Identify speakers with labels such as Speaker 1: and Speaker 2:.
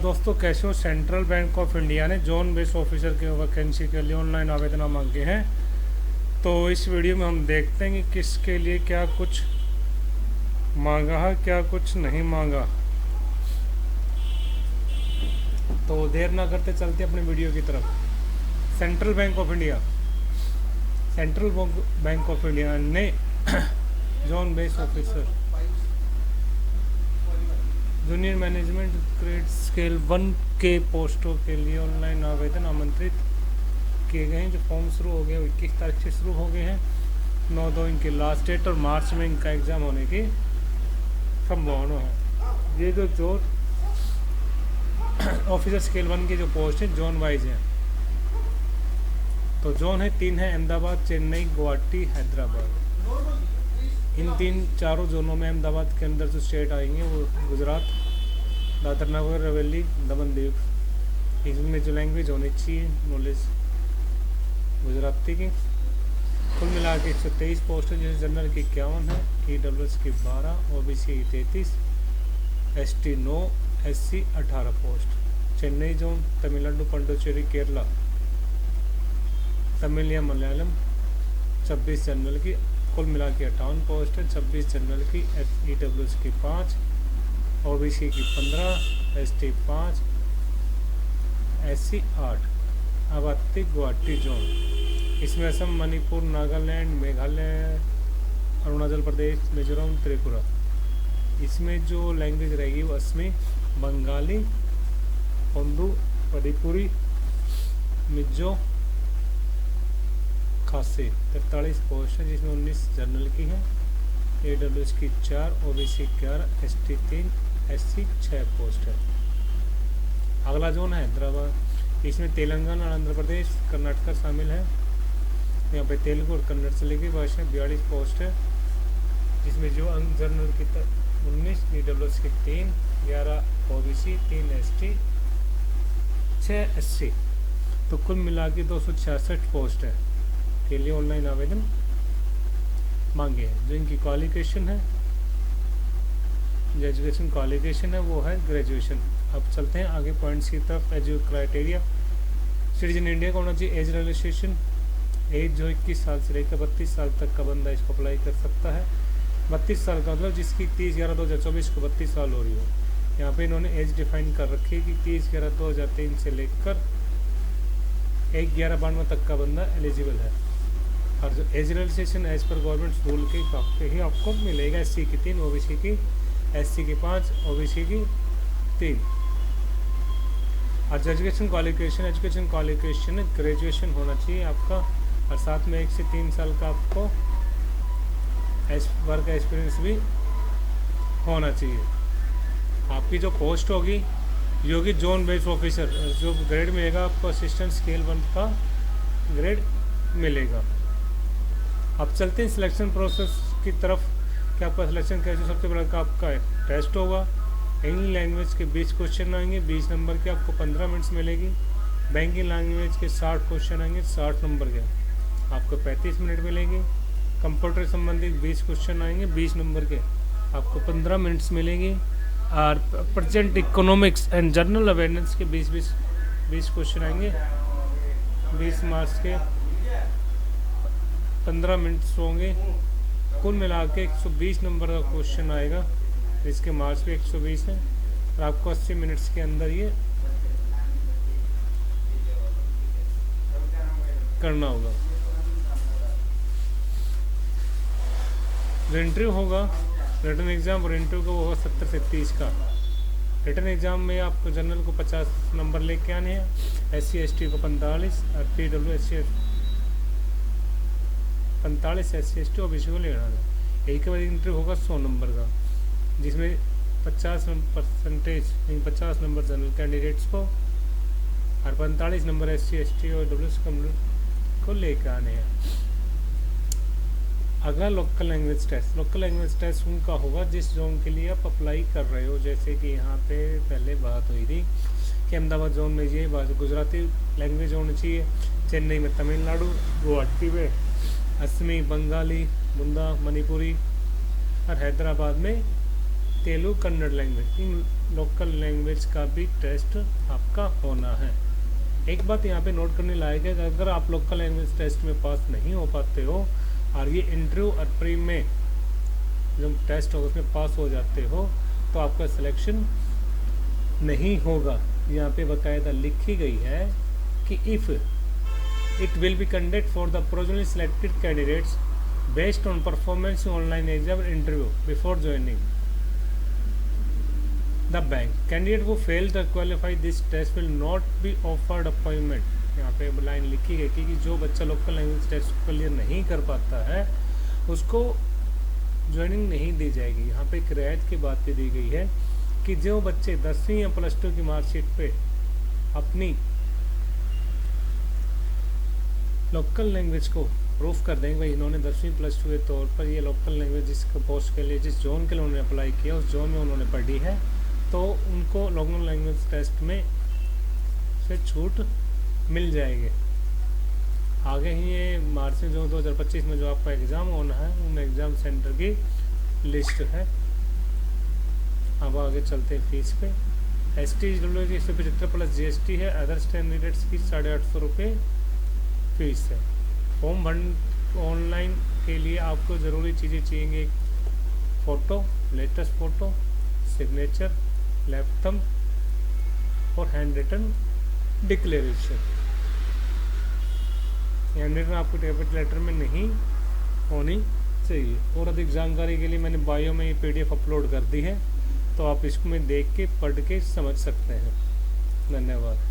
Speaker 1: दोस्तों कैसे हो। सेंट्रल बैंक ऑफ इंडिया ने जोन बेस्ड ऑफिसर की वैकेंसी के लिए ऑनलाइन आवेदन मांगे हैं। तो इस वीडियो में हम देखते हैं कि किसके लिए क्या कुछ मांगा है, क्या कुछ नहीं मांगा। तो देर ना करते चलते अपने वीडियो की तरफ। सेंट्रल बैंक ऑफ इंडिया ने zone based officer junior management grade scale 1 के पोस्टों के लिए ऑनलाइन आवेदन आमंत्रित किए गए हैं। जो फॉर्म शुरू हो गए 21 तारीख से शुरू हो गए हैं। 9/2 इनकी लास्ट डेट और मार्च में इनका एग्ज़ाम होने की संभावना है। ये जो ऑफिसर स्केल 1 की जो पोस्ट है जोन वाइज है। तो जोन है 3 है, अहमदाबाद, चेन्नई, गुवाहाटी, हैदराबाद। इन चारों जोनों में अहमदाबाद के अंदर जो स्टेट आएंगे वो गुजरात, दादर नगर हवेली, दमन दीव। इसमें जो लैंग्वेज होनी चाहिए नॉलेज गुजराती की। कुल मिला के 123 पोस्ट है, जैसे जनरल की 51 है, EWS की 12, OBC 33, ST 9, SC 18 post. Chennai zone, Tamil Nadu, Puducherry, Kerala, Tamil या मलयालम 26 जनरल की। कुल मिला के 58 पोस्ट है। 26 जनरल की, EWS की 5, OBC की 15, ST 5, SC 8। अब आती गुवाहाटी जोन। इसमें असम, मणिपुर, नागालैंड, मेघालय, अरुणाचल प्रदेश, मिजोरम, त्रिपुरा। इसमें जो लैंग्वेज रहेगी वो असमी, बंगाली, उर्दू, मणिपुरी, मिजो, खासी। 43 पोस्ट है, जिसमें 19 जनरल की है, EWS की 4, OBC 11, ST 3, SC 6 पोस्ट है। अगला जोन है हैदराबाद। इसमें तेलंगाना, आंध्र प्रदेश, कर्नाटक शामिल है। यहाँ पे तेलुगु और कन्नड़ चलेगी भाषा। 42 पोस्ट है, जिसमें जो अंक जनरल की 19, EWS की 3, 11 OBC, 3 ST, 6 SC। तो कुल मिला के 266 पोस्ट है के लिए ऑनलाइन आवेदन मांगे हैं। जो इनकी क्वालिफिकेशन है, जो एजुकेशन क्वालिफिकेशन है वो है ग्रेजुएशन। अब चलते हैं आगे पॉइंट्स की तरफ। एजू क्राइटेरिया, सिटीजन इंडिया का होना चाहिए। एज रिलैक्सेशन, एज जो 21 साल से लेकर 32 साल तक का बंदा इसको अप्लाई कर सकता है। 32 साल का मतलब जिसकी 30/11/2024 को 32 साल हो रही हो। यहाँ पे इन्होंने एज डिफाइन कर रखी है कि 30/11/2003 से लेकर 1/11/92 तक का बंदा एलिजिबल है। और जो एज रिलैक्सेशन एज पर गवर्नमेंट रूल के हिसाब से ही आपको मिलेगा। SC की 3, OBC की, SC की 5, OBC की 3। और एजुकेशन क्वालिफिकेशन ग्रेजुएशन होना चाहिए आपका, और साथ में 1 से 3 साल का आपको वर्क एक्सपीरियंस भी होना चाहिए। आपकी जो पोस्ट होगी ये होगी जोन बेस्ड ऑफिसर। जो ग्रेड मिलेगा आपको असिस्टेंट स्केल 1 का ग्रेड मिलेगा। अब चलते हैं सिलेक्शन प्रोसेस की तरफ कि आपका सिलेक्शन कैसे। सबसे पहले आपका टेस्ट होगा। इंग्लिश लैंग्वेज के 20 क्वेश्चन आएंगे, 20 नंबर के, आपको 15 मिनट्स मिलेगी। बैंकिंग लैंग्वेज के 60 क्वेश्चन आएंगे, 60 नंबर के, आपको 35 मिनट मिलेंगे। कंप्यूटर संबंधित 20 क्वेश्चन आएंगे, 20 नंबर के, आपको 15 मिनट्स मिलेंगी। और present economics and general awareness के 20 क्वेश्चन आएंगे, 20 मार्क्स के, 15 मिनट्स होंगे। कुल मिला के 120 नंबर का क्वेश्चन आएगा, इसके मार्क्स भी 120 हैं। और आपको 80 मिनट्स के अंदर ये करना होगा। जो इंटरव्यू होगा, रिटन एग्ज़ाम और इंटरव्यू का वो होगा 70 से 30 का। रिटन एग्ज़ाम में आपको जनरल को 50 नंबर लेके आने हैं, SC ST को 45 और PWS 45, SC ST OBC को लेना है। एक के बाद इंटरव्यू होगा 100 नंबर का, जिसमें 50% 50 नंबर जनरल कैंडिडेट्स को और 45 नंबर SC ST और EWS को लेकर आने हैं। अगला लोकल लैंग्वेज टेस्ट उनका होगा जिस जोन के लिए आप अप्लाई कर रहे हो। जैसे कि यहाँ पे पहले बात हुई थी कि अहमदाबाद जोन में ये बात गुजराती लैंग्वेज होनी चाहिए, चेन्नई में तमिलनाडु, गुवाहाटी में असमी, बंगाली, बुंदा, मणिपुरी, और हैदराबाद में तेलुगु, कन्नड़ लैंग्वेज। इन लोकल लैंग्वेज का भी टेस्ट आपका होना है। एक बात यहाँ पे नोट करने लायक है कि अगर आप लोकल लैंग्वेज टेस्ट में पास नहीं हो पाते हो और ये इंटरव्यू और प्री में जो टेस्ट होगा उसमें पास हो जाते हो तो आपका सिलेक्शन नहीं होगा। यहाँ पे बाकायदा लिखी गई है कि if it will be conduct for the provisionally selected candidates based on performance online exam interview before joining the bank, candidate who fail the qualify this test will not be offered appointment. यहाँ पे line लिखी गई कि जो बच्चा local language test clear नहीं कर पाता है उसको ज्वाइनिंग नहीं दी जाएगी। यहाँ पे एक रियायत की बात भी दी गई है कि जो बच्चे 10वीं या +2 की मार्कशीट पे अपनी लोकल लैंग्वेज को प्रूफ कर देंगे भाई इन्होंने 10वीं +2 के तौर पर ये लोकल लैंग्वेज जिस पोस्ट के लिए जिस जोन के लिए उन्होंने अप्लाई किया उस जोन में उन्होंने पढ़ी है तो उनको लोकल लैंग्वेज टेस्ट में से छूट मिल जाएगी। आगे ही ये मार्च में जो 2025 में जो आपका एग्ज़ाम होना है उन एग्ज़ाम सेंटर की लिस्ट है। अब आगे चलते हैं फीस पे। ST/SW की 175 + GST है। अदर्स कैंडिडेट्स की 850 रुपये फीस है। फॉर्म भर ऑनलाइन के लिए आपको ज़रूरी चीज़ें चाहिए, photo, latest photo, signature, laptop और hand written declaration. Hand written आपको कैपिटल लेटर में नहीं होनी चाहिए। और अधिक जानकारी के लिए मैंने बायो में ये PDF अपलोड कर दी है तो आप इसको में देख के पढ़ के समझ सकते हैं। धन्यवाद।